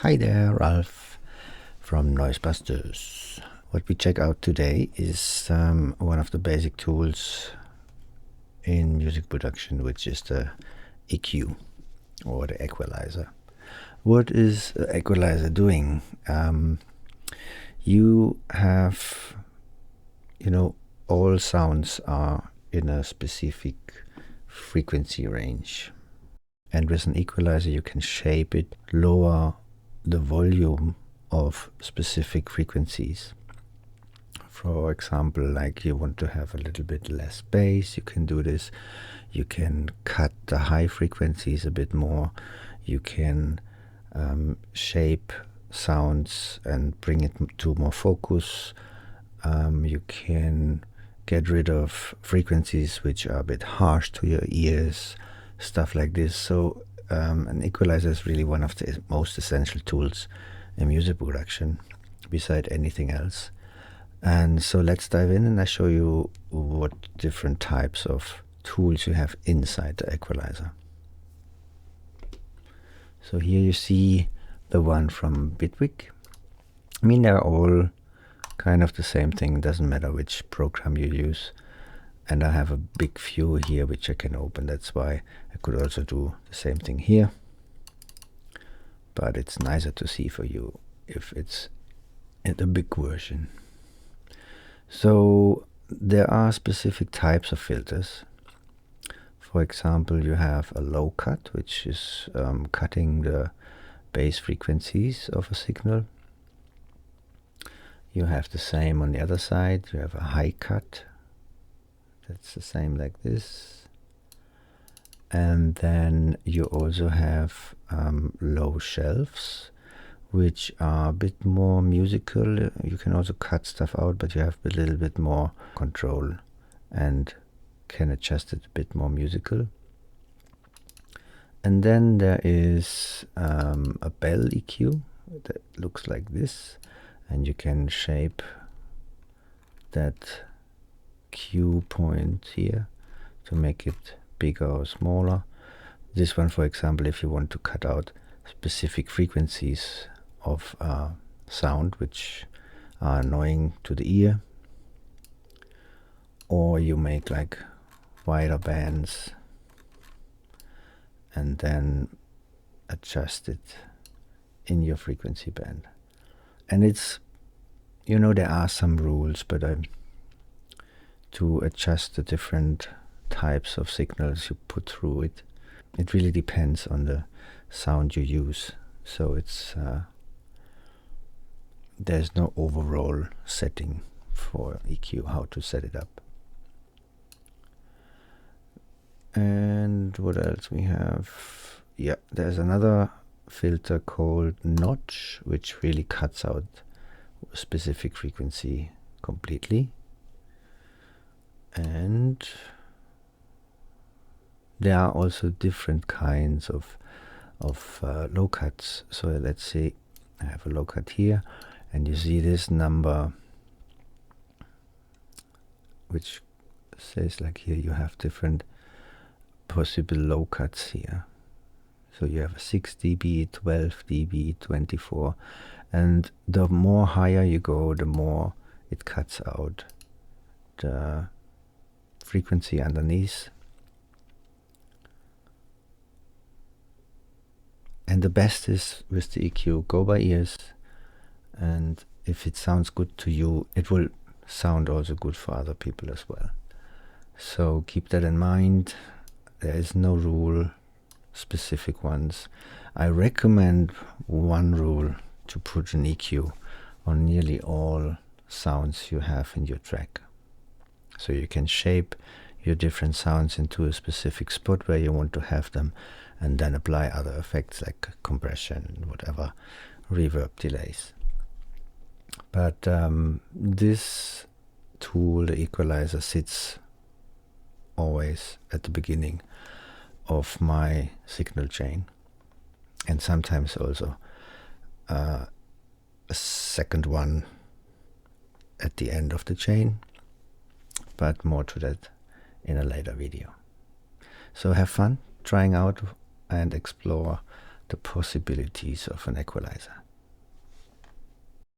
Hi there, Ralph from NoizeBusters. What we check out today is one of the basic tools in music production, which is the EQ or the equalizer. What is the equalizer doing? You have, all sounds are in a specific frequency range. And with an equalizer, you can shape it, lower the volume of specific frequencies. For example, like you want to have a little bit less bass, you can do this. You can cut the high frequencies a bit more. You can shape sounds and bring it to more focus. You can get rid of frequencies which are a bit harsh to your ears, stuff like this. So an equalizer is really one of the most essential tools in music production, beside anything else. And so let's dive in and I show you what different types of tools you have inside the equalizer. So here you see the one from Bitwig. I mean, they're all kind of the same thing, doesn't matter which program you use. And I have a big view here which I can open. That's why I could also do the same thing here. But it's nicer to see for you if it's in the big version. So there are specific types of filters. For example, you have a low cut, which is cutting the bass frequencies of a signal. You have the same on the other side. You have a high cut. That's the same like this. And then you also have low shelves, which are a bit more musical. You can also cut stuff out, but you have a little bit more control and can adjust it a bit more musical. And then there is a bell EQ that looks like this, and you can shape that Q point here to make it bigger or smaller. This one, for example, if you want to cut out specific frequencies of sound which are annoying to the ear, or you make like wider bands and then adjust it in your frequency band. And it's, there are some rules, but to adjust the different types of signals you put through it, it really depends on the sound you use. So it's there's no overall setting for EQ, how to set it up. And what else we have? Yeah, there's another filter called Notch, which really cuts out a specific frequency completely. And there are also different kinds of low cuts. So let's say I have a low cut here, and you see this number, which says like here you have different possible low cuts here. So you have a 6 dB, 12 dB, 24, and the more higher you go, the more it cuts out the frequency underneath. And the best is with the EQ, go by ears, and if it sounds good to you, it will sound also good for other people as well. So keep that in mind. There is no rule, specific ones. I recommend one rule to put an EQ on nearly all sounds you have in your track. So you can shape your different sounds into a specific spot where you want to have them, and then apply other effects like compression, whatever, reverb, delays. But this tool, the equalizer, sits always at the beginning of my signal chain, and sometimes also a second one at the end of the chain, but more to that in a later video. So have fun trying out and explore the possibilities of an equalizer.